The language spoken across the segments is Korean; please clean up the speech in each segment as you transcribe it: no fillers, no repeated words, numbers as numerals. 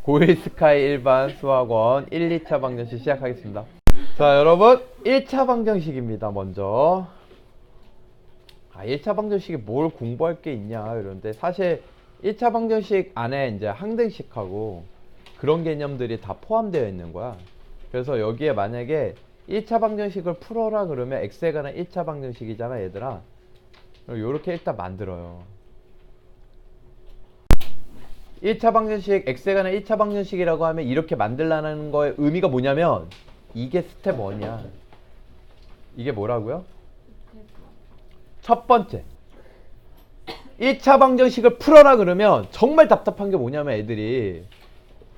고1 스카이 일반 수학원 1, 2차 방정식 시작하겠습니다. 자, 여러분 1차 방정식입니다. 먼저 1차 방정식에 뭘 공부할 게 있냐 이런데, 사실 1차 방정식 안에 이제 항등식하고 그런 개념들이 다 포함되어 있는 거야. 그래서 여기에 만약에 1차 방정식을 풀어라 그러면 x에 관한 1차 방정식이잖아 얘들아. 요렇게 일단 만들어요. 1차 방정식, x에 관한 1차 방정식이라고 하면 이렇게 만들라는 거의 의미가 뭐냐면, 이게 스텝 1이야. 이게 뭐라고요? 첫 번째, 1차 방정식을 풀어라 그러면 정말 답답한 게 뭐냐면, 애들이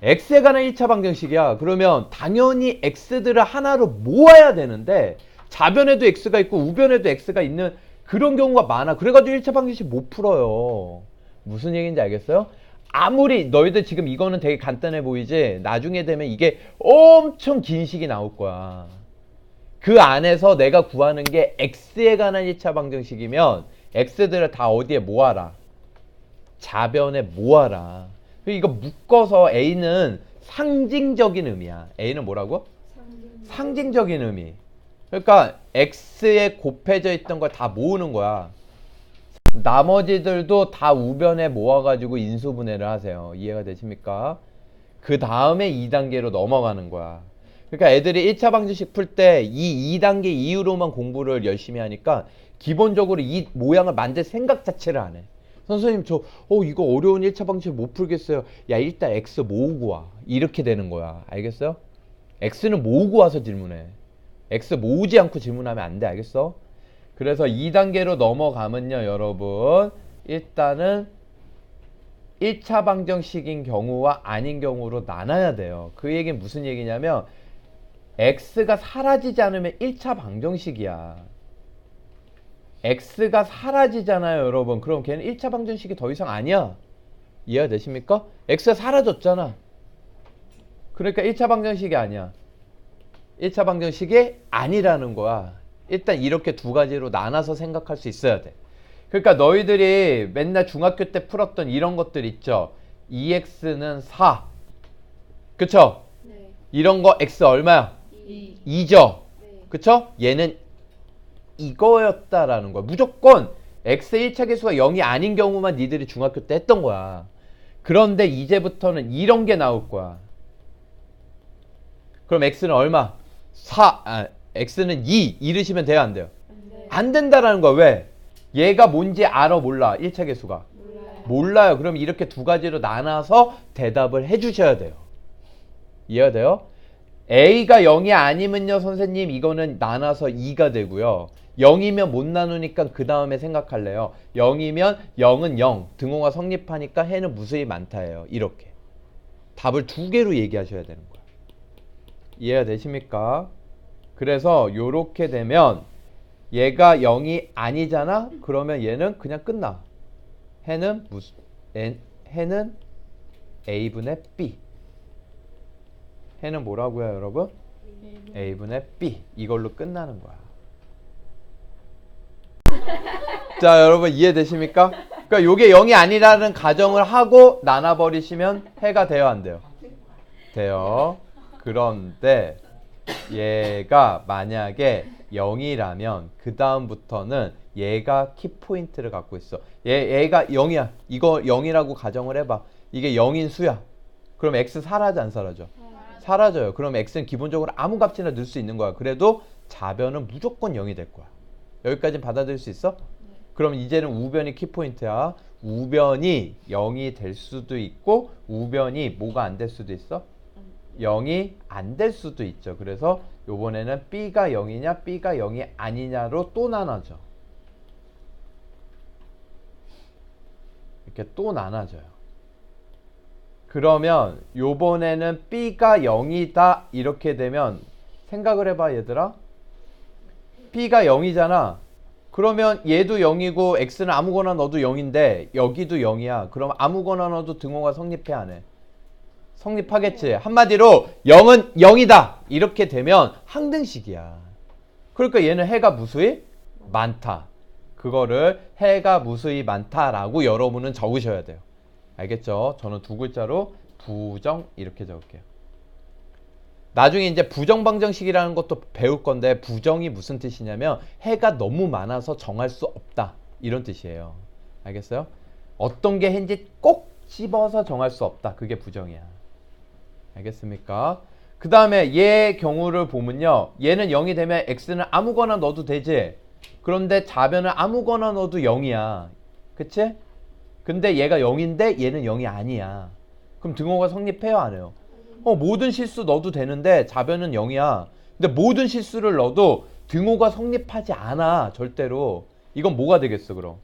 x에 관한 1차 방정식이야. 그러면 당연히 x들을 하나로 모아야 되는데 좌변에도 x가 있고 우변에도 x가 있는 그런 경우가 많아. 그래가지고 1차 방정식 못 풀어요. 무슨 얘기인지 알겠어요? 아무리 너희들 지금 이거는 되게 간단해 보이지, 나중에 되면 이게 엄청 긴 식이 나올 거야. 그 안에서 내가 구하는 게 x에 관한 1차 방정식이면 x들을 다 어디에 모아라? 좌변에 모아라. 이거 묶어서 a는 상징적인 의미야. a는 뭐라고? 상징적인 의미. 그러니까 x에 곱해져 있던 걸 다 모으는 거야. 나머지들도 다 우변에 모아가지고 인수분해를 하세요. 이해가 되십니까? 그 다음에 2단계로 넘어가는 거야. 그러니까 애들이 1차 방정식 풀 때 이 2단계 이후로만 공부를 열심히 하니까 기본적으로 이 모양을 만들 생각 자체를 안 해. 선생님 이거 어려운 1차 방정식 못 풀겠어요. 야, 일단 x 모으고 와. 이렇게 되는 거야. 알겠어요? x는 모으고 와서 질문해. x 모으지 않고 질문하면 안 돼. 알겠어? 그래서 2단계로 넘어가면요, 여러분, 일단은 1차 방정식인 경우와 아닌 경우로 나눠야 돼요. 그 얘기는 무슨 얘기냐면, x가 사라지지 않으면 1차 방정식이야. x가 사라지잖아요, 여러분. 그럼 걔는 1차 방정식이 더 이상 아니야. 이해가 되십니까? x가 사라졌잖아. 그러니까 1차 방정식이 아니야. 1차 방정식이 아니라는 거야. 일단 이렇게 두 가지로 나눠서 생각할 수 있어야 돼. 그러니까 너희들이 맨날 중학교 때 풀었던 이런 것들 있죠. 2x는 4. 그쵸? 네. 이런 거 x 얼마야? 2죠? 네. 그쵸? 얘는 이거였다라는 거야. 무조건 x의 1차 계수가 0이 아닌 경우만 니들이 중학교 때 했던 거야. 그런데 이제부터는 이런 게 나올 거야. 그럼 x는 얼마? x는 2 이르시면 돼요, 안 돼요? 네. 안 된다라는 거야. 왜? 얘가 뭔지 알아, 몰라? 1차 계수가 몰라요. 그럼 이렇게 두 가지로 나눠서 대답을 해주셔야 돼요. 이해가 돼요? a가 0이 아니면요, 선생님, 이거는 나눠서 2가 되고요. 0이면 못 나누니까 그 다음에 생각할래요. 0이면 0은 0, 등호가 성립하니까 해는 무수히 많다예요. 이렇게 답을 두 개로 얘기하셔야 되는 거야. 이해가 되십니까? 그래서 요렇게 되면 얘가 0이 아니잖아? 그러면 얘는 그냥 끝나. 해는 해는 a분의 b. 해는 뭐라고요, 여러분? a분의 b. 이걸로 끝나는 거야. 자, 여러분 이해되십니까? 그러니까 요게 0이 아니라는 가정을 하고 나눠버리시면 해가 돼요, 안 돼요? 돼요. 그런데 얘가 만약에 0이라면 그 다음부터는 얘가 키포인트를 갖고 있어. 얘가 0이야. 이거 0이라고 가정을 해봐. 이게 0인 수야. 그럼 x 사라져, 안 사라져? 사라져요. 그럼 x는 기본적으로 아무 값이나 넣을 수 있는 거야. 그래도 좌변은 무조건 0이 될 거야. 여기까지는 받아들일 수 있어? 그럼 이제는 우변이 키포인트야. 우변이 0이 될 수도 있고 우변이 뭐가 안 될 수도 있어? 0이 안 될 수도 있죠. 그래서 요번에는 b가 0이냐 b가 0이 아니냐로 또 나눠져. 이렇게 또 나눠져요. 그러면 요번에는 b가 0이다 이렇게 되면 생각을 해봐, 얘들아. b가 0이잖아. 그러면 얘도 0이고 x는 아무거나 넣어도 0인데 여기도 0이야. 그럼 아무거나 넣어도 등호가 성립해, 안 해? 성립하겠지. 한마디로 0은 0이다 이렇게 되면 항등식이야. 그러니까 얘는 해가 무수히 많다. 그거를 해가 무수히 많다라고 여러분은 적으셔야 돼요. 알겠죠? 저는 두 글자로 부정 이렇게 적을게요. 나중에 이제 부정방정식이라는 것도 배울 건데 부정이 무슨 뜻이냐면 해가 너무 많아서 정할 수 없다 이런 뜻이에요. 알겠어요? 어떤 게 해인지 꼭 집어서 정할 수 없다. 그게 부정이야. 알겠습니까? 그 다음에 얘 경우를 보면요. 얘는 0이 되면 x는 아무거나 넣어도 되지. 그런데 좌변은 아무거나 넣어도 0이야. 그치? 근데 얘가 0인데 얘는 0이 아니야. 그럼 등호가 성립해요? 안 해요? 모든 실수 넣어도 되는데 좌변은 0이야. 근데 모든 실수를 넣어도 등호가 성립하지 않아. 절대로. 이건 뭐가 되겠어 그럼?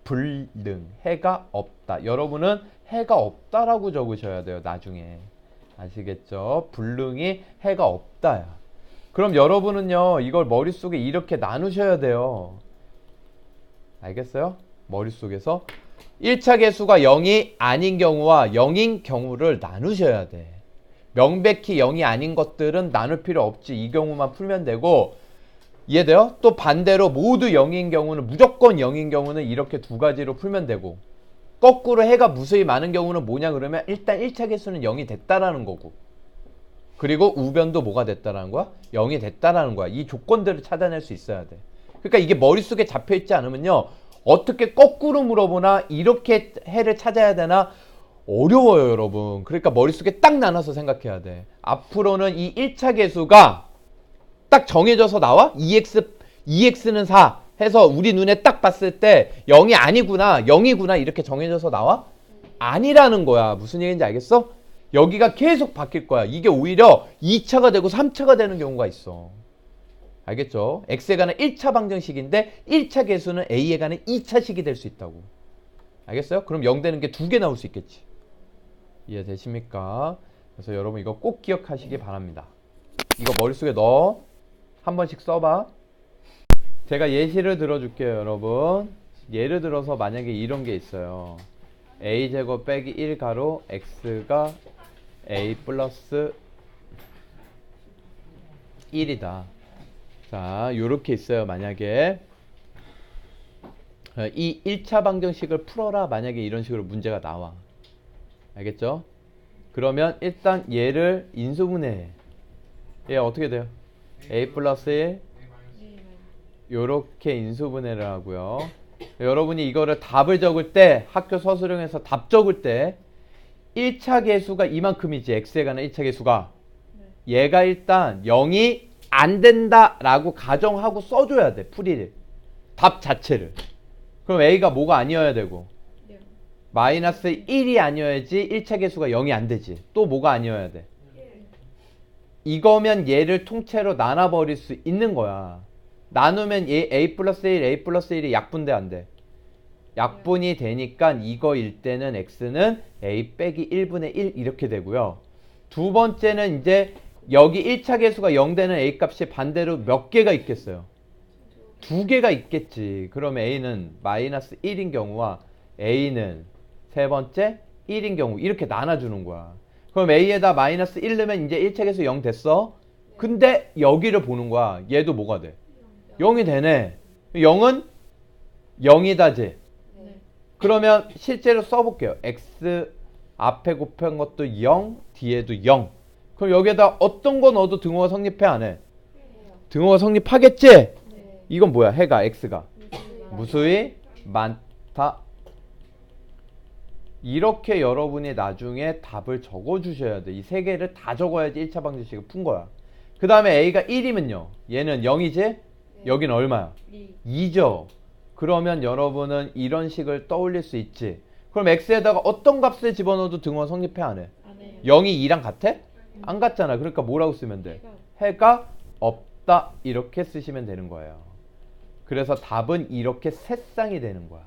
불능. 해가 없다. 여러분은 해가 없다라고 적으셔야 돼요. 나중에. 아시겠죠? 불능이 해가 없다야. 그럼 여러분은요. 이걸 머릿속에 이렇게 나누셔야 돼요. 알겠어요? 머릿속에서 1차 계수가 0이 아닌 경우와 0인 경우를 나누셔야 돼. 명백히 0이 아닌 것들은 나눌 필요 없지. 이 경우만 풀면 되고 이해돼요? 또 반대로 모두 0인 경우는 무조건 0인 경우는 이렇게 두 가지로 풀면 되고 거꾸로 해가 무수히 많은 경우는 뭐냐 그러면 일단 1차 계수는 0이 됐다라는 거고 그리고 우변도 뭐가 됐다라는 거야? 0이 됐다라는 거야. 이 조건들을 찾아낼 수 있어야 돼. 그러니까 이게 머릿속에 잡혀있지 않으면요. 어떻게 거꾸로 물어보나 이렇게 해를 찾아야 되나 어려워요 여러분. 그러니까 머릿속에 딱 나눠서 생각해야 돼. 앞으로는 이 1차 계수가 딱 정해져서 나와? 2x는 4 해서 우리 눈에 딱 봤을 때 0이 아니구나 0이구나 이렇게 정해져서 나와? 아니라는 거야. 무슨 얘기인지 알겠어? 여기가 계속 바뀔 거야. 이게 오히려 2차가 되고 3차가 되는 경우가 있어. 알겠죠? x에 관한 1차 방정식인데 1차 계수는 a에 관한 2차식이 될 수 있다고. 알겠어요? 그럼 0 되는 게 2개 나올 수 있겠지. 이해되십니까? 그래서 여러분 이거 꼭 기억하시기 바랍니다. 이거 머릿속에 넣어. 한 번씩 써봐. 제가 예시를 들어줄게요 여러분. 예를 들어서 만약에 이런 게 있어요. a제곱 빼기 1 가로 x가 a 플러스 1이다. 자, 요렇게 있어요. 만약에 이 1차 방정식을 풀어라. 만약에 이런 식으로 문제가 나와. 알겠죠? 그러면 일단 얘를 인수분해해. 얘 어떻게 돼요? a 플러스 1 요렇게 인수분해를 하고요. 여러분이 이거를 답을 적을 때 학교 서술형에서 답 적을 때 1차 계수가 이만큼이지. x에 관한 1차 계수가 얘가 일단 0이 안 된다라고 가정하고 써줘야 돼. 풀이를. 답 자체를. 그럼 a가 뭐가 아니어야 되고 마이너스 1이 아니어야지 1차 계수가 0이 안 되지. 또 뭐가 아니어야 돼? 이거면 얘를 통째로 나눠버릴 수 있는 거야. 나누면 얘 a 플러스 1, a 플러스 1이 약분돼 안 돼? 약분이 되니까 이거일 때는 x는 a 빼기 1분의 1 이렇게 되고요. 두 번째는 이제 여기 1차 계수가 0 되는 a 값이 반대로 몇 개가 있겠어요? 2개가 있겠지. 그러면 a는 마이너스 1인 경우와 a는 세 번째 1인 경우 이렇게 나눠주는 거야. 그럼 a에다 마이너스 1 넣으면 이제 1차 계수 0 됐어? 근데 여기를 보는 거야. 얘도 뭐가 돼? 0이 되네. 0은 0이다지. 그러면 실제로 써볼게요. x 앞에 곱한 것도 0, 뒤에도 0. 그럼 여기에다 어떤 거 넣어도 등호가 성립해 안 해? 등호가 성립하겠지? 이건 뭐야? 해가 x가 무수히 많다. 이렇게 여러분이 나중에 답을 적어주셔야 돼. 이 세 개를 다 적어야지 1차 방정식을 푼 거야. 그 다음에 a가 1이면요. 얘는 0이지? 여기는 얼마야? 2죠. 그러면 여러분은 이런 식을 떠올릴 수 있지. 그럼 x에다가 어떤 값을 집어넣어도 등호 성립해 안 해? 0이 2랑 같아? 안 같잖아. 그러니까 뭐라고 쓰면 돼? 해가 없다. 이렇게 쓰시면 되는 거예요. 그래서 답은 이렇게 세 쌍이 되는 거야.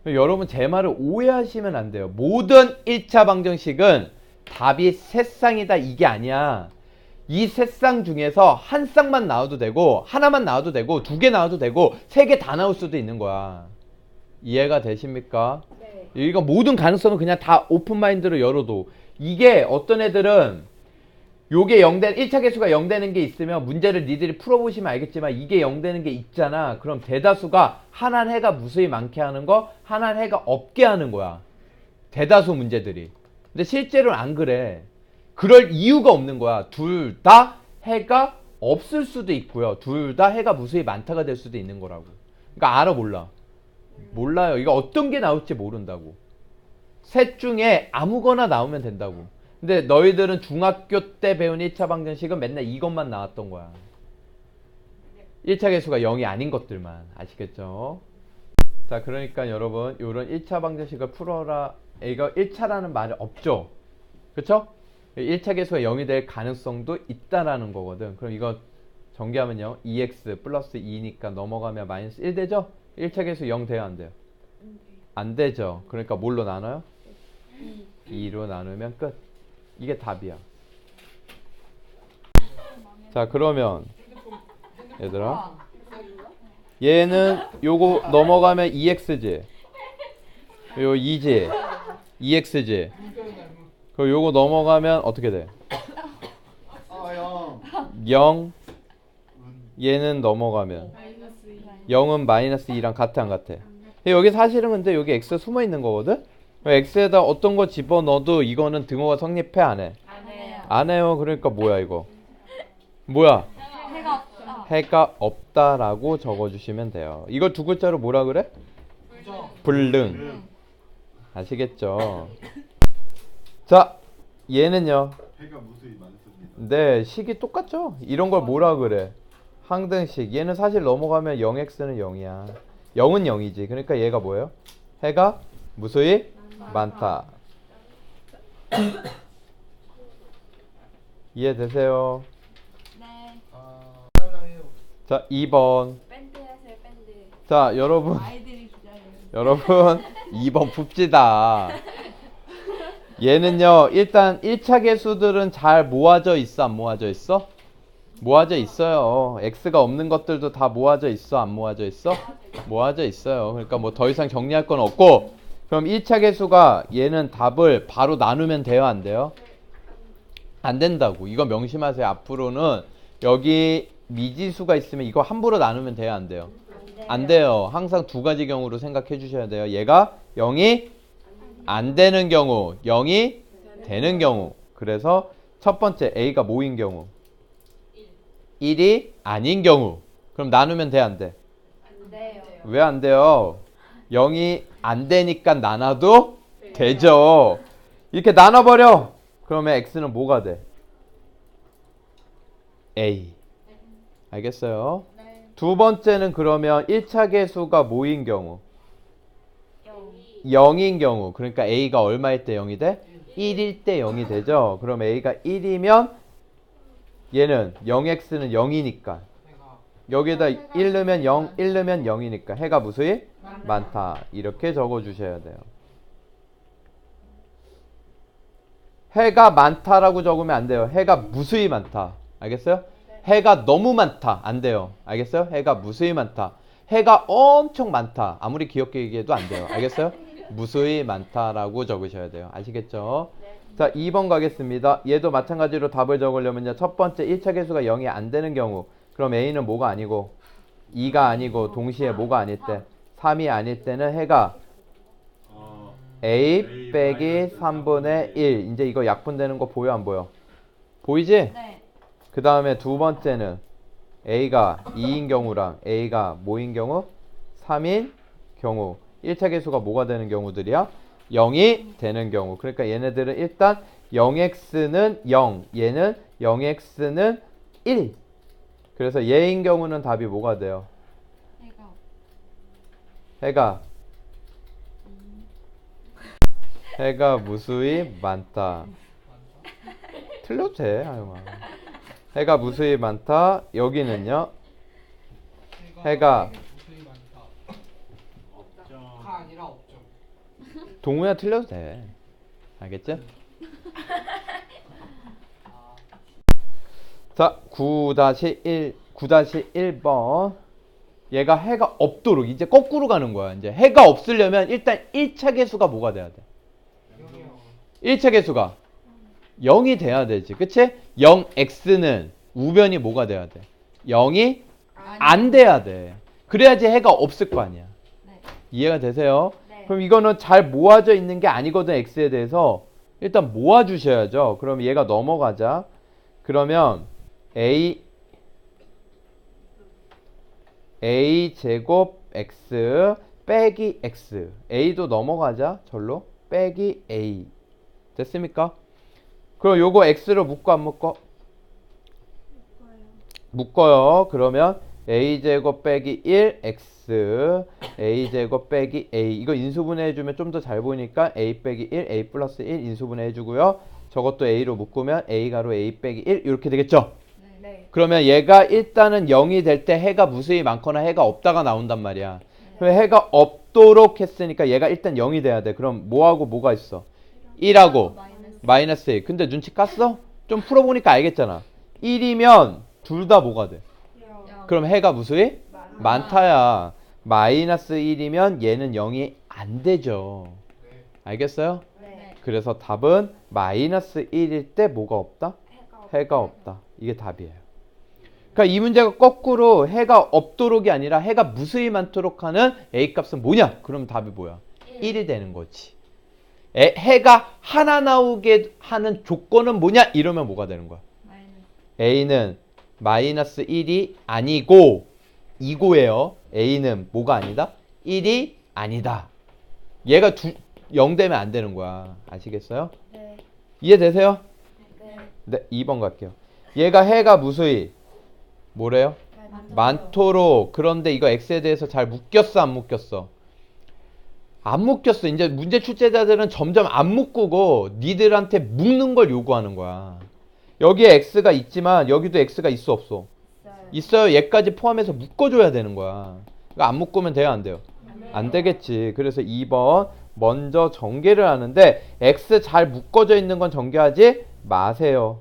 여러분 제 말을 오해하시면 안 돼요. 모든 1차 방정식은 답이 세 쌍이다 이게 아니야. 이 세 쌍 중에서 한 쌍만 나와도 되고 하나만 나와도 되고 2개 나와도 되고 3개 다 나올 수도 있는 거야. 이해가 되십니까? 네. 이거 모든 가능성은 그냥 다 오픈마인드로 열어도 이게 어떤 애들은 요게 0되는 1차 계수가 0 되는 게 있으면 문제를 니들이 풀어보시면 알겠지만 이게 0 되는 게 있잖아. 그럼 대다수가 하나는 해가 무수히 많게 하는 거 하나는 해가 없게 하는 거야. 대다수 문제들이. 근데 실제로는 안 그래. 그럴 이유가 없는 거야. 둘 다 해가 없을 수도 있고요. 둘 다 해가 무수히 많다가 될 수도 있는 거라고. 그러니까 알아 몰라? 몰라요. 이거 어떤 게 나올지 모른다고. 셋 중에 아무거나 나오면 된다고. 근데 너희들은 중학교 때 배운 1차 방정식은 맨날 이것만 나왔던 거야. 1차 계수가 0이 아닌 것들만. 아시겠죠? 자, 그러니까 여러분 요런 1차 방정식을 풀어라. 이거 1차라는 말이 없죠? 그쵸? 1차 계수가 0이 될 가능성도 있다라는 거거든. 그럼 이거 전개하면요 2x 플러스 2니까 넘어가면 마이너스 1 되죠? 1차 계수 0 돼요 안 돼요? 안 되죠. 그러니까 뭘로 나눠요? 2로 나누면 끝. 이게 답이야. 자, 그러면 얘들아 얘는 요거 넘어가면 2x지 요 2지 2x지 그리고 요거 넘어가면 어떻게 돼? 0 얘는 넘어가면 0은 마이너스 2랑 같아 안 같아? 여기 사실은 근데 여기 x 숨어 있는 거거든? x에다 어떤 거 집어넣어도 이거는 등호가 성립해 안 해? 안 해요. 안 해요. 그러니까 뭐야 이거? 뭐야? 해가 없다. 해가 없다라고 적어주시면 돼요. 이걸 두 글자로 뭐라 그래? 불능. 아시겠죠? 자, 얘는요. 해가 무수히 많습니다. 네, 식이 똑같죠? 이런 걸 뭐라 그래? 항등식. 얘는 사실 넘어가면 0x는 0이야. 0은 0이지. 그러니까 얘가 뭐예요? 해가 무수히 많다. 이해되세요? 네. 자, 2번. 밴드 하세요, 밴드. 자, 여러분. 아이들이 기다려요. 여러분 2번 풉시다. 얘는요 일단 1차 계수들은 잘 모아져 있어 안 모아져 있어? 모아져 있어요. x가 없는 것들도 다 모아져 있어 안 모아져 있어? 모아져 있어요. 그러니까 뭐 더 이상 정리할 건 없고 그럼 1차 계수가 얘는 답을 바로 나누면 돼요 안 돼요? 안 된다고. 이거 명심하세요. 앞으로는 여기 미지수가 있으면 이거 함부로 나누면 돼요 안 돼요? 안 돼요. 항상 두 가지 경우로 생각해 주셔야 돼요. 얘가 0이 안 되는 경우, 0이 되는 경우. 그래서 첫 번째 A가 뭐인 경우? 1이 아닌 경우. 그럼 나누면 돼, 안 돼? 안 돼요. 왜 안 돼요? 0이 안 되니까 나눠도 되죠. 이렇게 나눠버려. 그러면 X는 뭐가 돼? A. 알겠어요? 네. 두 번째는 그러면 1차 계수가 뭐인 경우? 0. 0인 경우. 그러니까 A가 얼마일 때 0이 돼? 1일 때 0이 되죠. 그럼 A가 1이면 얘는 0x는 0이니까 여기에다 1 넣으면 0, 1 넣으면 0이니까 해가 무수히 많다. 이렇게 적어주셔야 돼요. 해가 많다라고 적으면 안 돼요. 해가 무수히 많다. 알겠어요? 해가 너무 많다. 안 돼요. 알겠어요? 해가 무수히 많다. 해가 엄청 많다. 아무리 귀엽게 얘기해도 안 돼요. 알겠어요? 무수히 많다라고 적으셔야 돼요. 아시겠죠? 자, 2번 가겠습니다. 얘도 마찬가지로 답을 적으려면요. 첫 번째 1차 계수가 0이 안 되는 경우. 그럼 A는 뭐가 아니고 2가 아니고 동시에 뭐가 아닐 때 3이 아닐 때는 해가 A 빼기 3분의 1. 이제 이거 약분되는 거 보여 안 보여? 보이지? 네. 그 다음에 두 번째는 A가 2인 경우랑 A가 뭐인 경우? 3인 경우. 1차 계수가 뭐가 되는 경우들이야? 0이 되는 경우. 그러니까 얘네들은 일단 0x는 0, 얘는 0x는 1. 그래서 얘인 경우는 답이 뭐가 돼요? 해가 해가 무수히 많다. 틀려도 돼, 아영아. 해가 무수히 많다. 여기는요. 해가 가 아니라 없죠. 동우야 틀려도 돼. 알겠지? 자, 9-1번. 얘가 해가 없도록 이제 거꾸로 가는 거야. 이제 해가 없으려면 일단 1차 계수가 뭐가 돼야 돼? 1차 계수가 0이 돼야 되지. 그치? 0x는 우변이 뭐가 돼야 돼? 0이 안 돼야 돼. 그래야지 해가 없을 거 아니야. 네. 이해가 되세요? 네. 그럼 이거는 잘 모아져 있는 게 아니거든, x에 대해서. 일단 모아주셔야죠. 그럼 얘가 넘어가자. 그러면 a 제곱 x 빼기 x. a도 넘어가자. 절로 빼기 a. 됐습니까? 그럼 요거 x로 묶어 안 묶어? 묶어요. 그러면 a제곱 빼기 1x a제곱 빼기 a. 이거 인수분해 해주면 좀 더 잘 보이니까 a 빼기 1 a 플러스 1 인수분해 해주고요. 저것도 a로 묶으면 a 가로 a 빼기 1 이렇게 되겠죠? 네. 그러면 얘가 일단은 0이 될 때 해가 무수히 많거나 해가 없다가 나온단 말이야. 그럼 해가 없도록 했으니까 얘가 일단 0이 돼야 돼. 그럼 뭐하고 뭐가 있어? 1하고 마이너스 1. 근데 눈치 깠어? 좀 풀어보니까 알겠잖아. 1이면 둘 다 뭐가 돼? 그럼 해가 무수히? 많다야. 마이너스 1이면 얘는 0이 안 되죠. 알겠어요? 네. 그래서 답은 마이너스 1일 때 뭐가 없다? 해가 없다. 이게 답이에요. 그러니까 이 문제가 거꾸로 해가 없도록이 아니라 해가 무수히 많도록 하는 A 값은 뭐냐? 그럼 답이 뭐야? 1이 되는 거지. 해가 하나 나오게 하는 조건은 뭐냐? 이러면 뭐가 되는 거야? A는 마이너스 1이 아니고 2고예요. A는 뭐가 아니다? 1이 아니다. 얘가 0 되면 안 되는 거야. 아시겠어요? 네. 이해되세요? 네. 네, 2번 갈게요. 얘가 해가 무수히 뭐래요? 많도록. 그런데 이거 x에 대해서 잘 묶였어 안 묶였어? 안 묶였어. 이제 문제 출제자들은 점점 안 묶고 니들한테 묶는 걸 요구하는 거야. 여기에 x가 있지만 여기도 x가 있어 없어? 있어요. 얘까지 포함해서 묶어줘야 되는 거야. 그러니까 안 묶으면 돼요 안 돼요? 안 되겠지. 그래서 2번 먼저 전개를 하는데 x 잘 묶어져 있는 건 전개하지 마세요.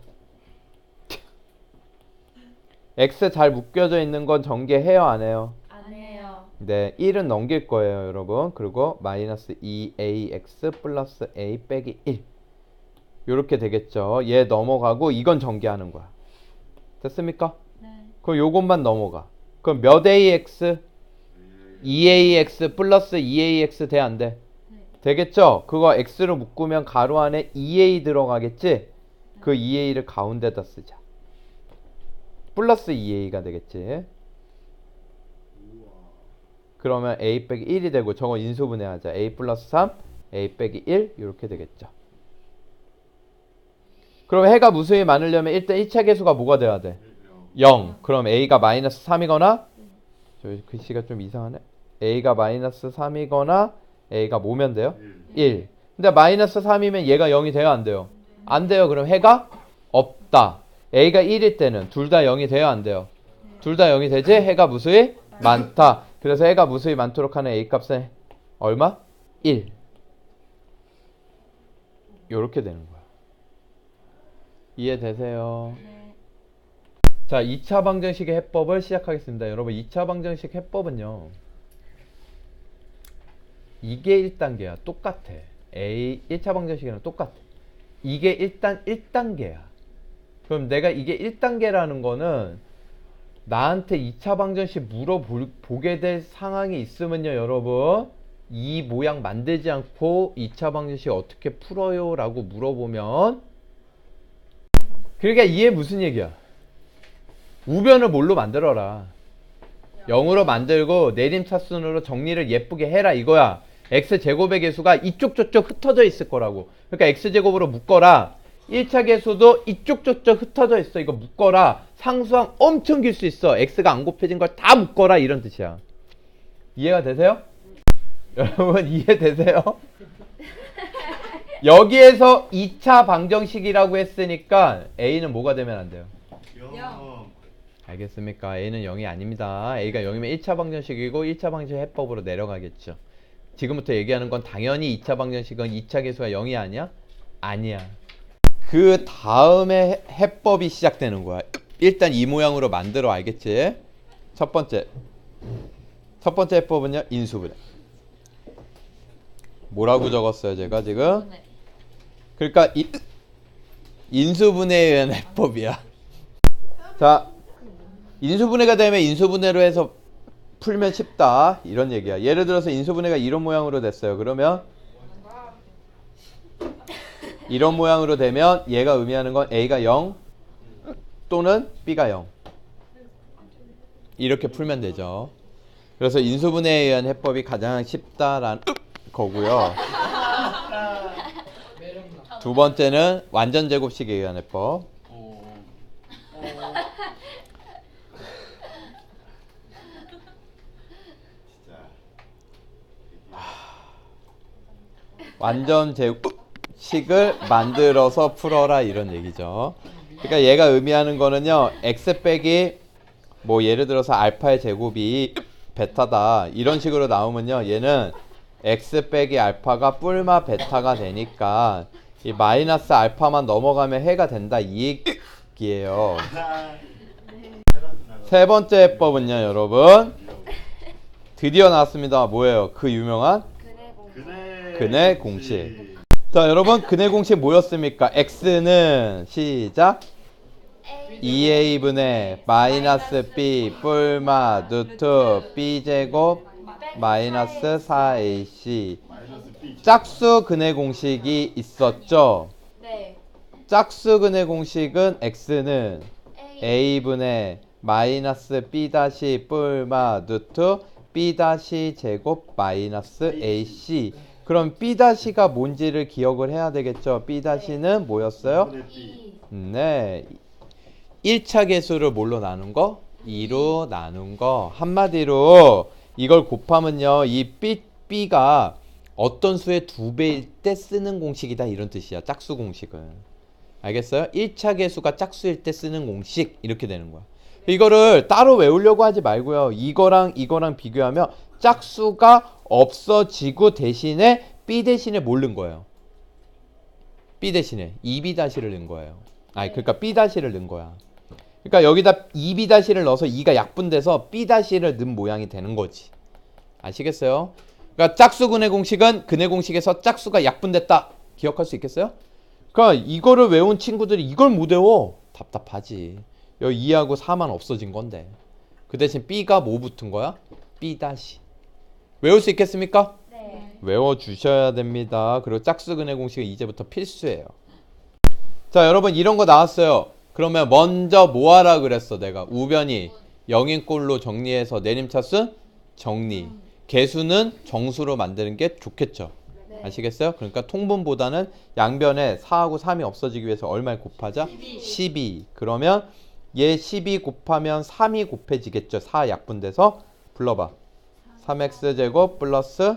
x 잘 묶여져 있는 건 전개해요 안 해요? 안 해요. 네, 1은 넘길 거예요 여러분. 그리고 마이너스 2ax 플러스 a 빼기 1 요렇게 되겠죠. 얘 넘어가고 이건 전개하는 거야. 됐습니까? 네. 그럼 요것만 넘어가. 그럼 몇 ax? 2ax 플러스 2ax 돼 안 돼? 네. 되겠죠? 그거 x로 묶으면 가로 안에 2a 들어가겠지? 그 2a를 가운데다 쓰자. 플러스 2a가 되겠지. 그러면 a 빼기 1이 되고 저거 인수분해하자. a 플러스 3, a 빼기 1 이렇게 되겠죠. 그럼 해가 무수히 많으려면 일단 1차 계수가 뭐가 돼야 돼? 0. 그럼 a가 마이너스 3이거나 저기 글씨가 좀 이상하네. a가 마이너스 3이거나 a가 뭐면 돼요? 1. 근데 마이너스 3이면 얘가 0이 돼요 안 돼요? 안 돼요. 그럼 해가 없다. a가 1일 때는 둘 다 0이 돼요 안 돼요? 둘 다 0이 되지? 해가 무수히 많다. 그래서 해가 무수히 많도록 하는 a 값은 얼마? 1. 요렇게 되는 거야. 이해되세요? 네. 자, 2차 방정식의 해법을 시작하겠습니다. 여러분 2차 방정식 해법은요. 이게 1단계야. 똑같아. 1차 방정식이랑 똑같아. 이게 일단 1단계야. 그럼 내가 이게 1단계라는 거는 나한테 2차 방정식 물어보게 될 상황이 있으면요 여러분 이 모양 만들지 않고 2차 방정식 어떻게 풀어요? 라고 물어보면 그러니까 이게 무슨 얘기야? 우변을 뭘로 만들어라. 0으로 만들고 내림차순으로 정리를 예쁘게 해라 이거야. x제곱의 개수가 이쪽 저쪽 흩어져 있을 거라고. 그러니까 x제곱으로 묶어라. 1차 개수도 이쪽 저쪽 흩어져 있어. 이거 묶어라. 상수항 엄청 길 수 있어. x가 안 곱해진 걸 다 묶어라 이런 뜻이야. 이해가 되세요? 여러분 이해되세요? 여기에서 2차 방정식이라고 했으니까 a는 뭐가 되면 안 돼요? 0. 알겠습니까? a는 0이 아닙니다. a가 0이면 1차 방정식이고 1차 방정식 해법으로 내려가겠죠. 지금부터 얘기하는 건 당연히 2차 방정식은 2차 계수가 0이 아니야? 아니야. 그 다음에 해법이 시작되는 거야. 일단 이 모양으로 만들어. 알겠지? 첫 번째 해법은요 인수분해. 뭐라고 적었어요 제가 지금? 그러니까 인수분해에 의한 해법이야. 자, 인수분해가 되면 인수분해로 해서 풀면 쉽다 이런 얘기야. 예를 들어서 인수분해가 이런 모양으로 됐어요. 그러면 이런 모양으로 되면 얘가 의미하는 건 A가 0 또는 B가 0 이렇게 풀면 되죠. 그래서 인수분해에 의한 해법이 가장 쉽다라는 거고요. 두 번째는 완전 제곱식에 의한 해법. 완전 제곱식을 만들어서 풀어라 이런 얘기죠. 그러니까 얘가 의미하는 거는요. x 빼기 뭐 예를 들어서 알파의 제곱이 베타다 이런 식으로 나오면요. 얘는 x 빼기 알파가 뿔마 베타가 되니까 이 마이너스 알파만 넘어가면 해가 된다 이 얘기예요. 세 번째 해법은요. 여러분 드디어 나왔습니다. 뭐예요? 그 유명한 근의 공식. 자 여러분 근의 공식 뭐였습니까? x는 시작 2a분의 마이너스 b 뿔마 루트 b제곱 마이너스 4ac 짝수 근의 공식이 있었죠. 네. 짝수 근의 공식은 x는 a분의 마이너스 b 다시 뿔마 루트 b 다시 제곱 마이너스 ac. 그럼 b 다시가 뭔지를 기억을 해야 되겠죠. b 다시는 뭐였어요? 네. 1차 계수를 뭘로 나눈 거? 2로 나눈 거. 한마디로 이걸 곱하면요. 이 b가 어떤 수의 2배일 때 쓰는 공식이다 이런 뜻이야. 짝수 공식은. 알겠어요? 1차 계수가 짝수일 때 쓰는 공식 이렇게 되는 거야. 이거를 따로 외우려고 하지 말고요. 이거랑 비교하면 짝수가 없어지고 대신에 b 대신에 뭘 넣은 거예요? b 대신에 2b 다시를 넣은 거예요. 아니 그러니까 b 다시를 넣은 거야. 그러니까 여기다 2b 다시를 넣어서 2가 약분돼서 b 다시를 넣은 모양이 되는 거지. 아시겠어요? 그러니까 짝수근의 공식은 근의 공식에서 짝수가 약분됐다. 기억할 수 있겠어요? 그러니까 이거를 외운 친구들이 이걸 못 외워. 답답하지. 여기 2하고 4만 없어진 건데. 그 대신 b가 뭐 붙은 거야? b 다시. 외울 수 있겠습니까? 네. 외워주셔야 됩니다. 그리고 짝수근의 공식은 이제부터 필수예요. 자 여러분 이런 거 나왔어요. 그러면 먼저 뭐 하라 그랬어 내가? 우변이 0인 꼴로 정리해서 내림차순 정리. 개수는 정수로 만드는 게 좋겠죠. 네. 아시겠어요? 그러니까 통분보다는 양변에 4하고 3이 없어지기 위해서 얼마를 곱하자? 12. 그러면 얘 12 곱하면 3이 곱해지겠죠. 4 약분돼서 불러봐. 3x제곱 플러스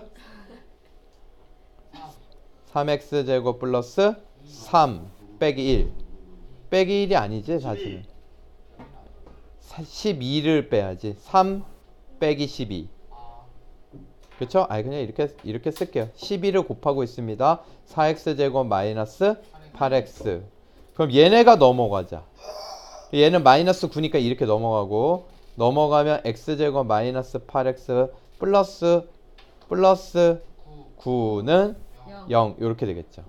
3x제곱 플러스 3 빼기 1 빼기 1이 아니지 사실은 12를 빼야지. 3 빼기 12 그쵸? 아니 그냥 이렇게 쓸게요. 12를 곱하고 있습니다. 4x제곱 마이너스 8x. 그럼 얘네가 넘어가자. 얘는 마이너스 9니까 이렇게 넘어가고 넘어가면 x제곱 마이너스 8x 플러스 9는 0 이렇게 되겠죠.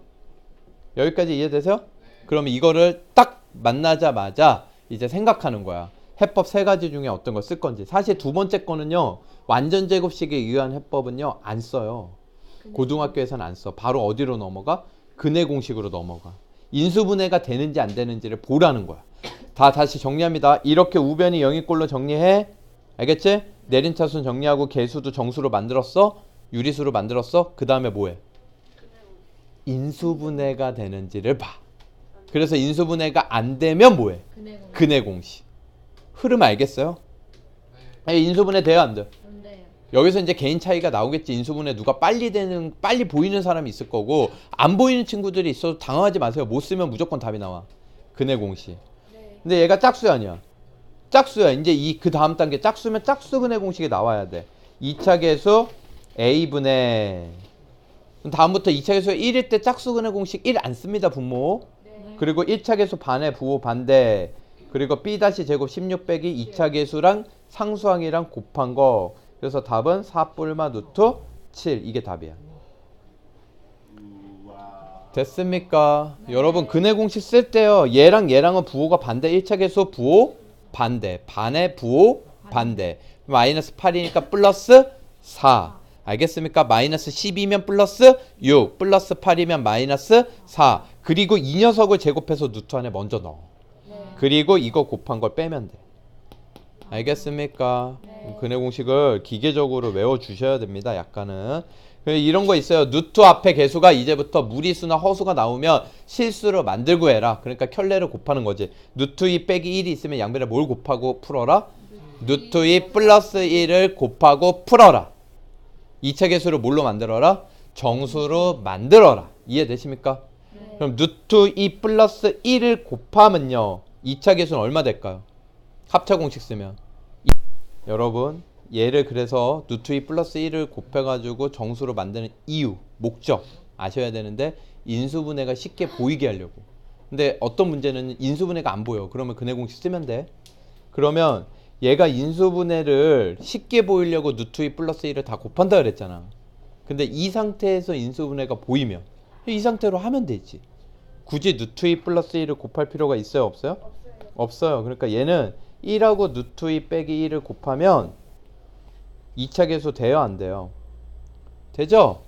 여기까지 이해되세요? 그럼 이거를 딱 만나자마자 이제 생각하는 거야. 해법 세 가지 중에 어떤 걸 쓸 건지. 사실 두 번째 거는요. 완전 제곱식에 의한 해법은요. 안 써요. 고등학교에서는 안 써. 바로 어디로 넘어가? 근의 공식으로 넘어가. 인수분해가 되는지 안 되는지를 보라는 거야. 다시 정리합니다. 이렇게 우변이 0이꼴로 정리해. 알겠지? 내림차순 정리하고 개수도 정수로 만들었어. 유리수로 만들었어. 그 다음에 뭐해? 인수분해가 되는지를 봐. 그래서 인수분해가 안 되면 뭐해? 근의 공식. 흐름 알겠어요? 인수분해 돼요 안 돼? 안 돼요. 여기서 이제 개인 차이가 나오겠지. 인수분해 누가 빨리 보이는 사람이 있을 거고 안 보이는 친구들이 있어도 당황하지 마세요. 못 쓰면 무조건 답이 나와. 근의 공식. 네. 근데 얘가 짝수야 아니야? 짝수야. 이제 그 다음 단계 짝수면 짝수 근의 공식이 나와야 돼. 2차 계수 a분의 다음부터 2차 계수 1일 때 짝수 근의 공식 1 안 씁니다. 분모. 네. 그리고 1차 계수 반의 부호 반대. 그리고 b 다시 제곱 16 빼기 2차 계수랑 상수항이랑 곱한 거. 그래서 답은 4 뿔마 루트 7. 이게 답이야. 됐습니까? 여러분 근의 공식 쓸 때요. 얘랑은 부호가 반대. 1차 계수 부호 반대. 반의 부호 반대. 마이너스 8이니까 플러스 4. 알겠습니까? 마이너스 10이면 플러스 6, 플러스 8이면 마이너스 4. 그리고 이 녀석을 제곱해서 루트 안에 먼저 넣어. 그리고 이거 곱한 걸 빼면 돼. 알겠습니까? 근해 공식을 기계적으로 외워주셔야 됩니다. 약간은. 이런 거 있어요. 루트 앞에 개수가 이제부터 무리수나 허수가 나오면 실수로 만들고 해라. 그러니까 켤레를 곱하는 거지. 루트 2 빼기 1이 있으면 양변에 뭘 곱하고 풀어라? 루트 2 플러스 1을 곱하고 풀어라. 2차 개수를 뭘로 만들어라? 정수로 만들어라. 이해되십니까? 그럼 루트 2 플러스 1을 곱하면요 2차 개수는 얼마 될까요? 합차 공식 쓰면 여러분 얘를 그래서 루트 2 플러스 1을 곱해가지고 정수로 만드는 이유, 목적 아셔야 되는데 인수분해가 쉽게 보이게 하려고. 근데 어떤 문제는 인수분해가 안 보여. 그러면 근해 공식 쓰면 돼. 그러면 얘가 인수분해를 쉽게 보이려고 루트 2 플러스 1을 다 곱한다 그랬잖아. 근데 이 상태에서 인수분해가 보이면 이 상태로 하면 되지. 굳이 루트 2 플러스 1을 곱할 필요가 있어요? 없어요? 없어요. 그러니까 얘는 1하고 루트 2 빼기 1을 곱하면 2차 개수 돼요? 안 돼요? 되죠?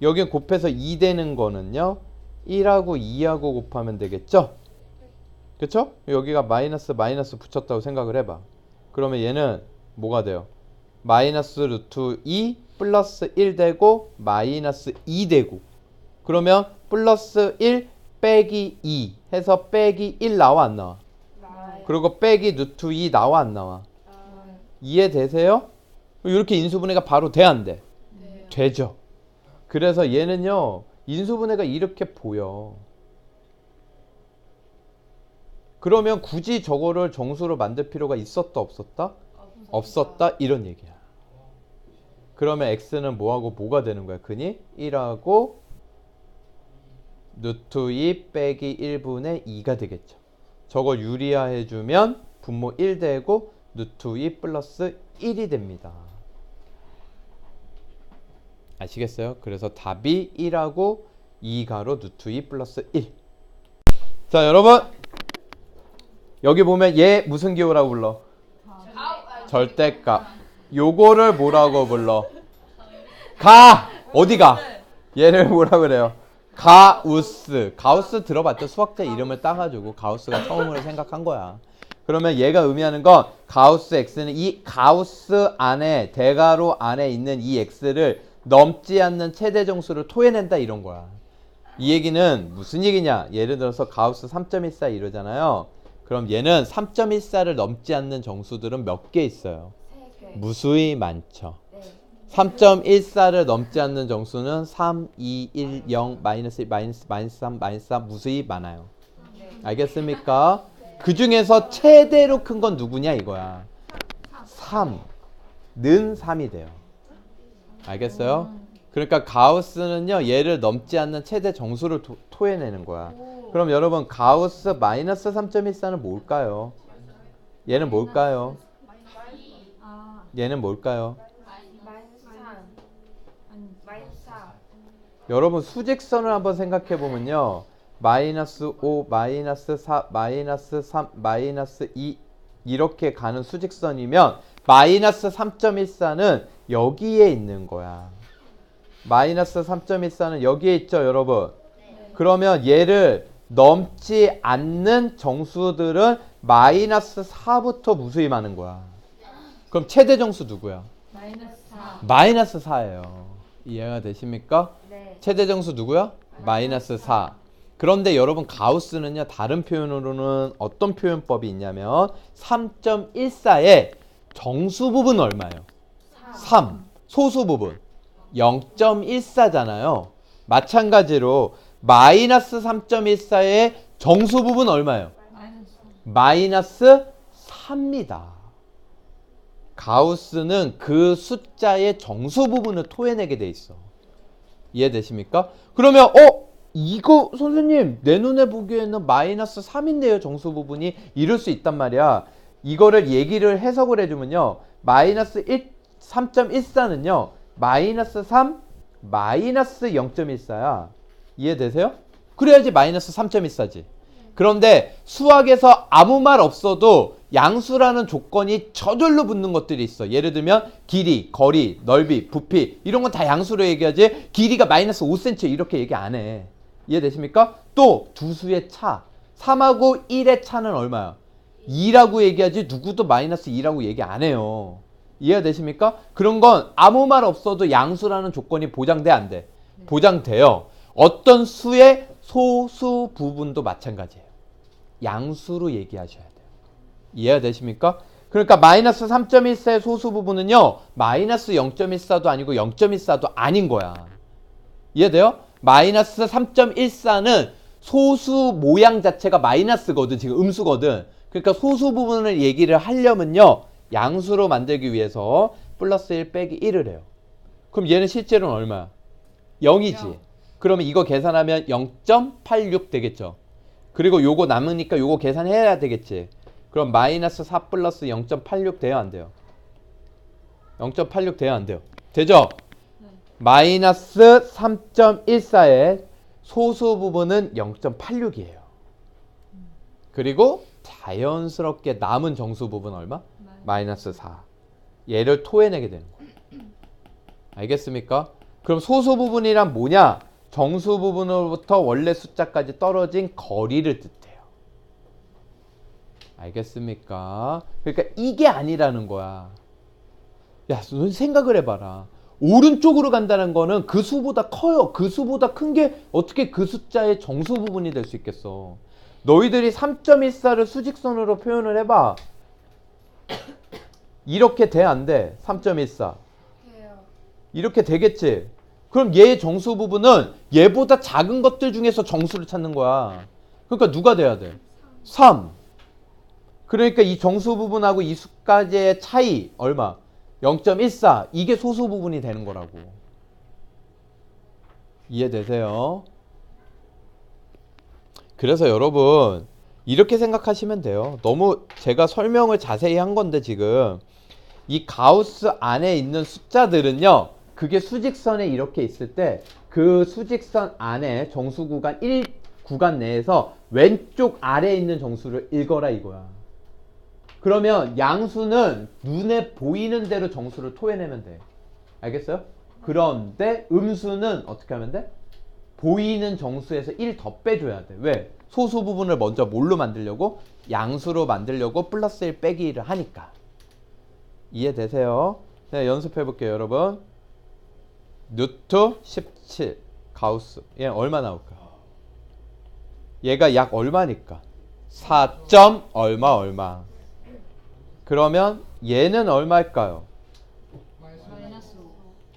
여기 곱해서 2 되는 거는요 1하고 2하고 곱하면 되겠죠? 그쵸? 여기가 마이너스 붙였다고 생각을 해봐. 그러면 얘는 뭐가 돼요? 마이너스 루트 2 플러스 1 되고 마이너스 2 되고 그러면 플러스 1 빼기 2 해서 빼기 1 나와 안 나와? 그리고 빼기 루트 2 나와 안 나와? 이해되세요? 이렇게 인수분해가 바로 돼 안 돼? 되죠. 그래서 얘는요 인수분해가 이렇게 보여. 그러면 굳이 저거를 정수로 만들 필요가 있었다 없었다? 없었다 이런 얘기야. 그러면 x는 뭐하고 뭐가 되는 거야? 근이 1하고 루트 2 빼기 1분의 2가 되겠죠. 저걸 유리화해주면 분모 1 되고 루트 2 플러스 1이 됩니다. 아시겠어요? 그래서 답이 1하고 2가로 루트 2 플러스 1. 자 여러분 여기 보면 얘 무슨 기호라고 불러? 절대값. 요거를 뭐라고 불러? 어디가? 얘를 뭐라 그래요? 가우스. 가우스 들어봤죠? 수학자 이름을 따가지고 가우스가 처음으로 생각한 거야. 그러면 얘가 의미하는 건 가우스 x는 이 가우스 안에 대괄호 안에 있는 이 x를 넘지 않는 최대 정수를 토해낸다 이런 거야. 이 얘기는 무슨 얘기냐? 예를 들어서 가우스 3.14 이러잖아요. 그럼 얘는 3.14를 넘지 않는 정수들은 몇 개 있어요? 무수히 많죠. 3.14를 넘지 않는 정수는 3, 2, 1, 0, 마이너스 1, 마이너스 3, 마이너스 3 무수히 많아요. 알겠습니까? 그 중에서 최대로 큰 건 누구냐 이거야. 3는 3이 돼요. 알겠어요? 그러니까 가우스는요 얘를 넘지 않는 최대 정수를 토해내는 거야. 그럼 여러분 가우스 마이너스 3.14는 뭘까요? 얘는 뭘까요? 얘는 뭘까요? 여러분 수직선을 한번 생각해 보면요 마이너스 5, 마이너스 4, 마이너스 3, 마이너스 2 이렇게 가는 수직선이면 마이너스 3.14는 여기에 있는 거야. 마이너스 3.14는 여기에 있죠 여러분. 그러면 얘를 넘지 않는 정수들은 마이너스 4부터 무수히 많은 거야. 그럼 최대 정수 누구야? 마이너스 4예요. 이해가 되십니까? 네. 최대 정수 누구야? 마이너스 4. 그런데 여러분 가우스는요 다른 표현으로는 어떤 표현법이 있냐면 3.14의 정수 부분 얼마예요? 3. 소수 부분 0.14잖아요. 마찬가지로 마이너스 3.14의 정수 부분 얼마예요? 마이너스 3입니다. 가우스는 그 숫자의 정수 부분을 토해내게 돼 있어. 이해되십니까? 그러면 이거 선생님 내 눈에 보기에는 마이너스 3인데요 정수 부분이 이럴 수 있단 말이야. 이거를 얘기를 해석을 해주면요 마이너스 3.14는요 마이너스 3 마이너스 0.14야. 이해되세요? 그래야지 마이너스 3.14지. 그런데 수학에서 아무 말 없어도 양수라는 조건이 저절로 붙는 것들이 있어. 예를 들면 길이, 거리, 넓이, 부피 이런 건 다 양수로 얘기하지 길이가 마이너스 5cm 이렇게 얘기 안 해. 이해되십니까? 또 두 수의 차 3하고 1의 차는 얼마야? 2라고 얘기하지 누구도 마이너스 2라고 얘기 안 해요. 이해되십니까? 그런 건 아무 말 없어도 양수라는 조건이 보장돼 안 돼? 보장돼요. 어떤 수의 소수 부분도 마찬가지예요. 양수로 얘기하셔야 돼요. 이해가 되십니까? 그러니까 마이너스 3.14의 소수 부분은요. 마이너스 0.14도 아니고 0.14도 아닌 거야. 이해돼요? 마이너스 3.14는 소수 모양 자체가 마이너스거든. 지금 음수거든. 그러니까 소수 부분을 얘기를 하려면요. 양수로 만들기 위해서 플러스 1 빼기 1을 해요. 그럼 얘는 실제로는 얼마야? 0이지. 그러면 이거 계산하면 0.86 되겠죠. 그리고 요거 남으니까 요거 계산해야 되겠지. 그럼 마이너스 4 플러스 0.86 돼야 안 돼요? 0.86 돼야 안 돼요? 되죠? 마이너스 3.14의 소수 부분은 0.86이에요. 그리고 자연스럽게 남은 정수 부분 얼마? 마이너스 4. 얘를 토해내게 되는 거예요. 알겠습니까? 그럼 소수 부분이란 뭐냐? 정수 부분으로부터 원래 숫자까지 떨어진 거리를 뜻해요. 알겠습니까? 그러니까 이게 아니라는 거야. 야, 넌 생각을 해봐라. 오른쪽으로 간다는 거는 그 수보다 커요. 그 수보다 큰 게 어떻게 그 숫자의 정수 부분이 될 수 있겠어. 너희들이 3.14를 수직선으로 표현을 해봐. 이렇게 돼, 안 돼? 3.14. 이렇게 되겠지? 그럼 얘의 정수 부분은 얘보다 작은 것들 중에서 정수를 찾는 거야. 그러니까 누가 돼야 돼? 3. 그러니까 이 정수 부분하고 이 수까지의 차이 얼마? 0.14. 이게 소수 부분이 되는 거라고. 이해되세요? 그래서 여러분 이렇게 생각하시면 돼요. 너무 제가 설명을 자세히 한 건데 지금 이 가우스 안에 있는 숫자들은요. 그게 수직선에 이렇게 있을 때 그 수직선 안에 정수 구간 1 구간 내에서 왼쪽 아래에 있는 정수를 읽어라 이거야. 그러면 양수는 눈에 보이는 대로 정수를 토해내면 돼. 알겠어요? 그런데 음수는 어떻게 하면 돼? 보이는 정수에서 1 더 빼줘야 돼. 왜? 소수 부분을 먼저 뭘로 만들려고? 양수로 만들려고 플러스 1 빼기 1을 하니까. 이해되세요? 네, 연습해 볼게요 여러분. 뉴트 17 가우스 얘 얼마 나올까? 얘가 약 얼마니까? 4. 얼마 그러면 얘는 얼마일까요? 마이너스 5.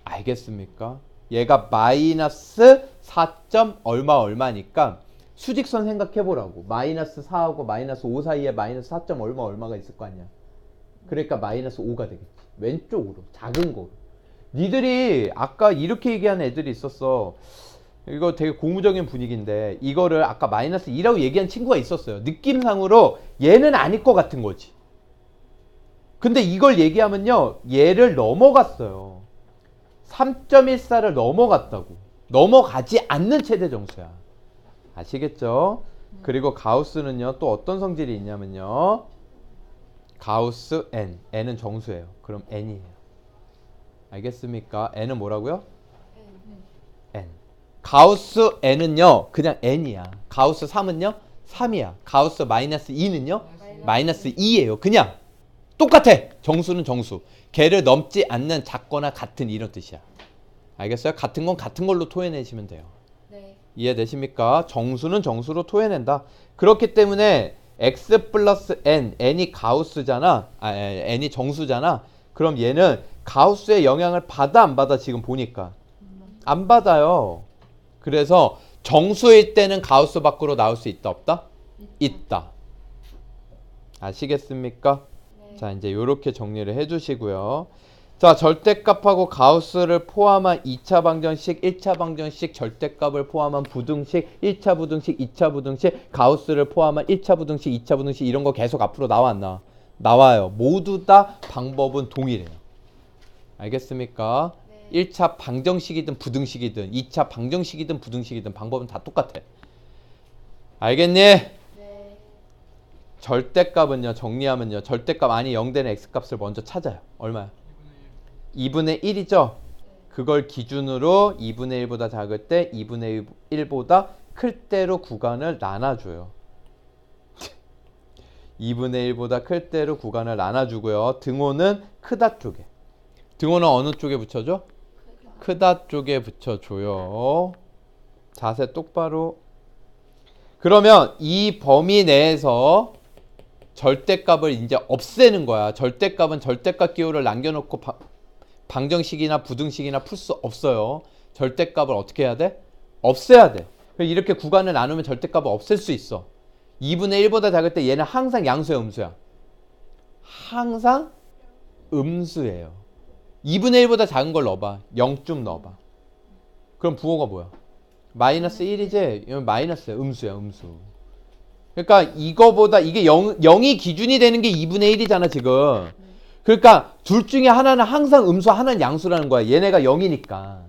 알겠습니까? 얘가 마이너스 4. 얼마니까 수직선 생각해 보라고. 마이너스 4하고 마이너스 5 사이에 마이너스 4. 얼마가 있을 거 아니야. 그러니까 마이너스 5가 되겠지. 왼쪽으로 작은 거로. 니들이 아까 이렇게 얘기하는 애들이 있었어. 이거 되게 고무적인 분위기인데 이거를 아까 마이너스 2라고 얘기한 친구가 있었어요. 느낌상으로 얘는 아닐 것 같은 거지. 근데 이걸 얘기하면요. 얘를 넘어갔어요. 3.14를 넘어갔다고. 넘어가지 않는 최대 정수야. 아시겠죠? 그리고 가우스는요. 또 어떤 성질이 있냐면요. 가우스 n. n은 정수예요. 그럼 n이에요. 알겠습니까? n은 뭐라고요? n. 가우스 n은요. 그냥 n이야. 가우스 3은요? 3이야. 가우스 마이너스 2는요? 마이너스 2예요. 그냥 똑같아. 정수는 정수. 걔를 넘지 않는 작거나 같은 이런 뜻이야. 알겠어요? 같은 건 같은 걸로 토해내시면 돼요. 네. 이해되십니까? 정수는 정수로 토해낸다. 그렇기 때문에 x 플러스 n, n이 가우스잖아. n이 정수잖아. 그럼 얘는 가우스의 영향을 받아 안 받아? 지금 보니까 안 받아요. 그래서 정수일 때는 가우스 밖으로 나올 수 있다 없다? 있다. 아시겠습니까? 네. 자, 이제 이렇게 정리를 해주시고요. 자, 절대값하고 가우스를 포함한 2차 방정식, 1차 방정식, 절대값을 포함한 부등식, 1차 부등식, 2차 부등식, 가우스를 포함한 1차 부등식, 2차 부등식 이런 거 계속 앞으로 나와 안 나와? 나와요. 모두 다 방법은 동일해요. 알겠습니까? 네. 1차 방정식이든 부등식이든 2차 방정식이든 부등식이든 방법은 다 똑같아. 알겠니? 네. 절대값은요. 정리하면요. 절대값 아니 0 되는 x값을 먼저 찾아요. 얼마야? 2분의 1이죠. 그걸 기준으로 2분의 1보다 작을 때 2분의 1보다 클 때로 구간을 나눠줘요. 2분의 1보다 클 때로 구간을 나눠주고요. 등호는 크다 쪽에. 등호는 어느 쪽에 붙여줘? 크다 쪽에 붙여줘요. 자세 똑바로. 그러면 이 범위 내에서 절대값을 이제 없애는 거야. 절대값은 절대값 기호를 남겨놓고 방정식이나 부등식이나 풀 수 없어요. 절대값을 어떻게 해야 돼? 없애야 돼. 이렇게 구간을 나누면 절대값을 없앨 수 있어. 2분의 1보다 작을 때 얘는 항상 양수야, 음수야? 항상 음수예요. 2분의 1보다 작은 걸 넣어봐. 0쯤 넣어봐. 그럼 부호가 뭐야? 마이너스 1이지? 이건 마이너스야. 음수야, 음수. 그러니까 이거보다 이게 0이 기준이 되는 게 2분의 1이잖아, 지금. 그러니까 둘 중에 하나는 항상 음수, 하나는 양수라는 거야. 얘네가 0이니까.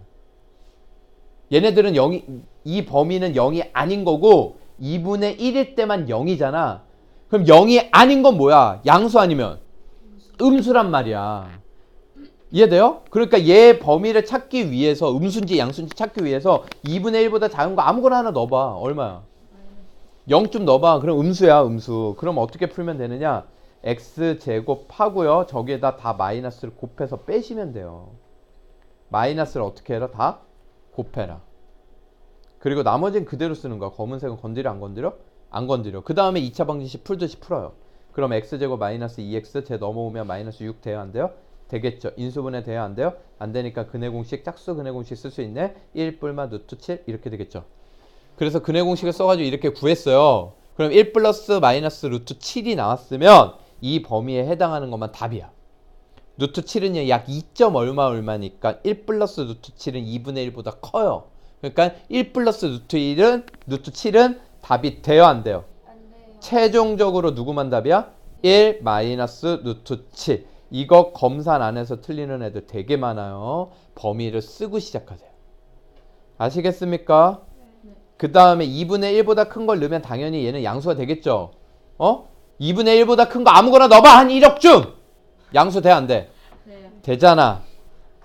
얘네들은 0이, 이 범위는 0이 아닌 거고 2분의 1일 때만 0이잖아. 그럼 0이 아닌 건 뭐야? 양수 아니면 음수란 말이야. 이해돼요? 그러니까 얘 범위를 찾기 위해서 음수인지 양수인지 찾기 위해서 2분의 1보다 작은 거 아무거나 하나 넣어봐. 얼마야? 0좀 넣어봐. 그럼 음수야, 음수. 그럼 어떻게 풀면 되느냐? x제곱 하고요. 저기에다 다 마이너스를 곱해서 빼시면 돼요. 마이너스를 어떻게 해라? 다 곱해라. 그리고 나머지는 그대로 쓰는 거야. 검은색은 건드려 안 건드려? 안 건드려. 그 다음에 2차 방정식 풀듯이 풀어요. 그럼 x제곱 마이너스 2x 제 넘어오면 마이너스 6 돼요? 안 돼요? 되겠죠. 인수분해 돼요? 안 돼요? 안 되니까 근해 공식, 짝수 근해 공식 쓸 수 있네. 1 뿔마 루트 7 이렇게 되겠죠. 그래서 근해 공식을 써가지고 이렇게 구했어요. 그럼 1 플러스 마이너스 루트 7이 나왔으면 이 범위에 해당하는 것만 답이야. 루트 7은 약 2점 얼마니까 1 플러스 루트 7은 2분의 1보다 커요. 그러니까 1 플러스 루트 7은 답이 돼요? 안 돼요? 안 돼요. 최종적으로 누구만 답이야? 1 마이너스 루트 7. 이거 검산 안에서 틀리는 애들 되게 많아요. 범위를 쓰고 시작하세요. 아시겠습니까? 네. 그 다음에 2분의 1보다 큰 걸 넣으면 당연히 얘는 양수가 되겠죠. 2분의 1보다 큰 거 아무거나 넣어봐. 한 1억쯤 양수 돼? 안 돼? 네. 되잖아.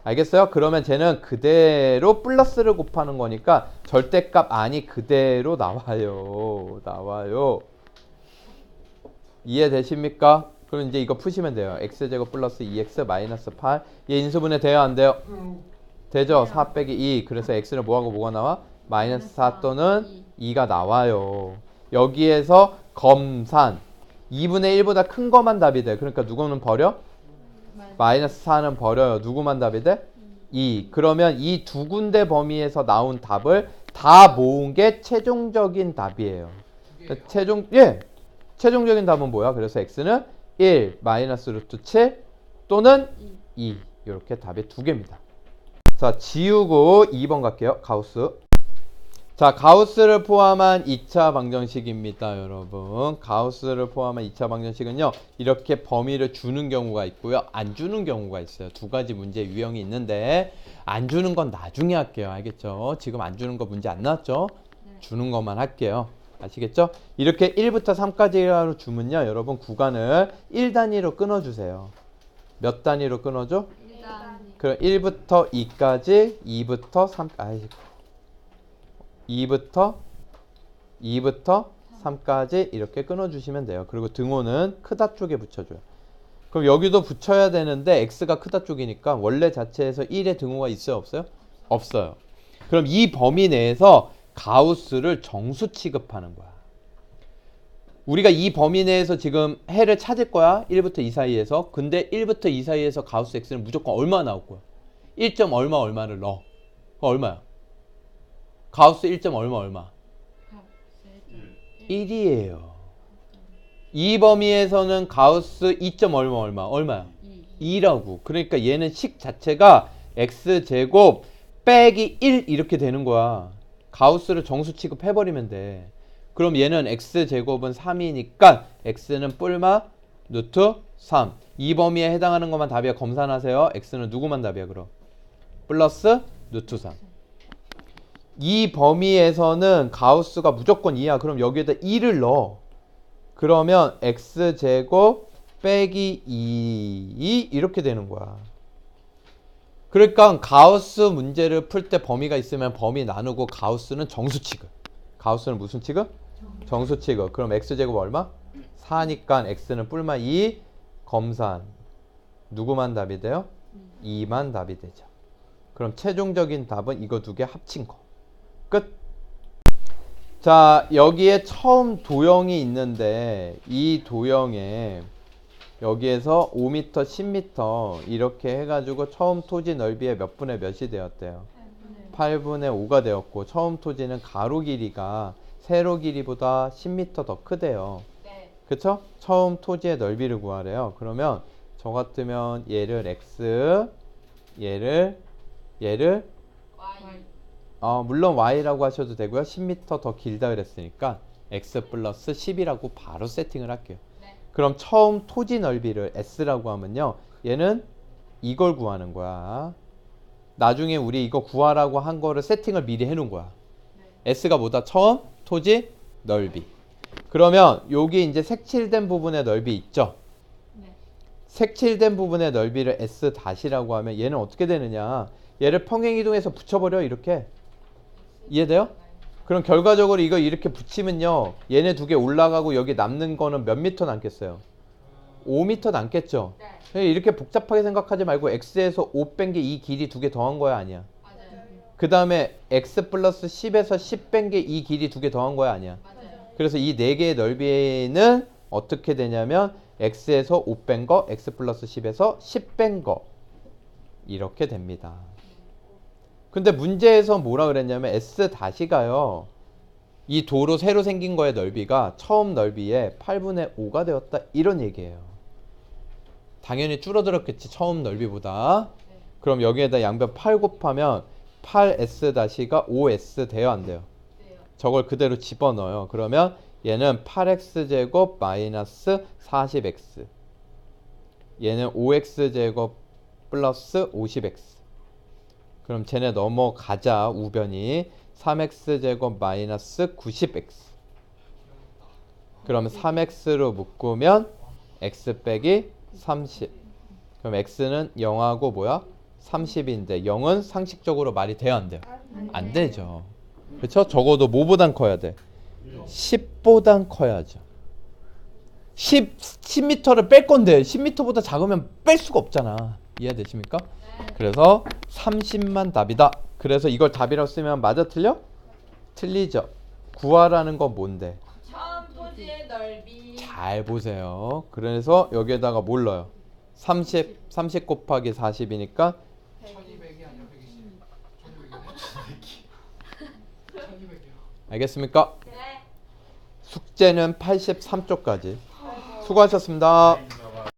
알겠어요? 그러면 쟤는 그대로 플러스를 곱하는 거니까 절대값 아니 그대로 나와요. 이해되십니까? 그럼 이제 이거 푸시면 돼요. x제곱 플러스 2x 마이너스 8. 얘 인수분해 돼요? 안 돼요? 되죠? 4 빼기 2. 그래서 x는 뭐하고 뭐가 나와? 마이너스 4 또는 2가 나와요. 여기에서 검산 2분의 1보다 큰 거만 답이 돼. 그러니까 누구는 버려? 마이너스 4는 버려요. 누구만 답이 돼? 2. 그러면 이 두 군데 범위에서 나온 답을 다 모은 게 최종적인 답이에요. 최종적인 답은 뭐야? 그래서 x는 1 마이너스 루트 7 또는 2. 이렇게 답이 두 개입니다. 자, 지우고 2번 갈게요. 가우스. 자, 가우스를 포함한 2차 방정식입니다, 여러분. 가우스를 포함한 2차 방정식은요, 이렇게 범위를 주는 경우가 있고요, 안 주는 경우가 있어요. 두 가지 문제 유형이 있는데, 안 주는 건 나중에 할게요. 알겠죠? 지금 안 주는 거 문제 안 나왔죠? 주는 것만 할게요. 아시겠죠? 이렇게 1부터 3까지로 주면요, 여러분 구간을 1단위로 끊어주세요. 몇 단위로 끊어줘? 일단 그럼 1부터 2까지, 2부터 3, 2부터 3까지 이렇게 끊어주시면 돼요. 그리고 등호는 크다 쪽에 붙여줘요. 그럼 여기도 붙여야 되는데 x가 크다 쪽이니까 원래 자체에서 1의 등호가 있어요? 없어요? 없어요. 그럼 이 범위 내에서 가우스를 정수 취급하는 거야. 우리가 이 범위 내에서 지금 해를 찾을 거야. 1부터 2 사이에서. 근데 1부터 2 사이에서 가우스 x는 무조건 얼마 나올 거야? 1점 얼마를 넣어. 그거 얼마야? 가우스 1점 얼마? 1이에요. 이 범위에서는 가우스 2점 얼마야? 2라고. 그러니까 얘는 식 자체가 x제곱 빼기 1 이렇게 되는 거야. 가우스를 정수 취급해버리면 돼. 그럼 얘는 x제곱은 3이니까 x는 뿔마 루트 3. 이 범위에 해당하는 것만 답이야. 검산하세요. x는 누구만 답이야 그럼? 플러스 루트 3. 이 범위에서는 가우스가 무조건 2야. 그럼 여기에다 2를 넣어. 그러면 x제곱 빼기 2이 이렇게 되는 거야. 그러니까 가우스 문제를 풀 때 범위가 있으면 범위 나누고 가우스는 정수 취급. 가우스는 무슨 취급? 정수 취급. 그럼 x제곱 얼마? 4니까 x는 뿔마 2 검산. 누구만 답이 돼요? 2만 답이 되죠. 그럼 최종적인 답은 이거 두 개 합친 거. 끝. 자, 여기에 처음 도형이 있는데 이 도형에 여기에서 5m, 10m 이렇게 해가지고 처음 토지 넓이의 몇 분의 몇이 되었대요? 8분의 5가 되었고 처음 토지는 가로 길이가 세로 길이보다 10m 더 크대요. 그쵸? 처음 토지의 넓이를 구하래요. 그러면 저 같으면 얘를 x, 얘를 물론 y라고 하셔도 되고요. 10m 더 길다 그랬으니까 x 플러스 10이라고 바로 세팅을 할게요. 그럼 처음 토지 넓이를 s라고 하면요. 얘는 이걸 구하는 거야. 나중에 우리 이거 구하라고 한 거를 세팅을 미리 해놓은 거야. s가 뭐다? 처음 토지 넓이. 그러면 여기 이제 색칠된 부분의 넓이 있죠? 색칠된 부분의 넓이를 s 다시라고 하면 얘는 어떻게 되느냐? 얘를 평행이동해서 붙여버려 이렇게. 이해돼요? 그럼 결과적으로 이거 이렇게 붙이면요. 얘네 두 개 올라가고 여기 남는 거는 몇 미터 남겠어요? 5m 남겠죠? 이렇게 복잡하게 생각하지 말고 x에서 5 뺀 게 이 길이 두 개 더한 거야 아니야? 그 다음에 x 플러스 10에서 10 뺀 게 이 길이 두 개 더한 거야 아니야? 그래서 이 네 개의 넓이는 어떻게 되냐면 x에서 5 뺀 거, x 플러스 10에서 10 뺀 거 이렇게 됩니다. 근데 문제에서 뭐라 그랬냐면 s 다시가요. 이 도로 새로 생긴 거의 넓이가 처음 넓이의 8분의 5가 되었다 이런 얘기예요. 당연히 줄어들었겠지 처음 넓이보다. 그럼 여기에다 양변 8 곱하면 8s 다시가 5s 돼요 안 돼요? 저걸 그대로 집어넣어요. 그러면 얘는 8x제곱 마이너스 40x, 얘는 5x제곱 플러스 50x. 그럼 쟤네 넘어가자 우변이 3x제곱 마이너스 90x. 그러면 3x로 묶으면 x 빼기 30. 그럼 x는 0하고 뭐야? 30인데 0은 상식적으로 말이 돼요 안 돼요? 안 되죠. 그렇죠? 적어도 뭐보단 커야 돼? 10보단 커야죠. 10m를 뺄 건데 10m보다 작으면 뺄 수가 없잖아. 이해되십니까? 그래서 30만 답이다. 그래서 이걸 답이라고 쓰면 맞아 틀려? 틀리죠. 구하라는 건 뭔데? 처음 토지의 넓이. 잘 보세요. 그래서 여기에다가 뭘 넣어요? 30 곱하기 40이니까 1200이 아니라 120. 1200이요. 알겠습니까? 네. 숙제는 83쪽까지. 수고하셨습니다.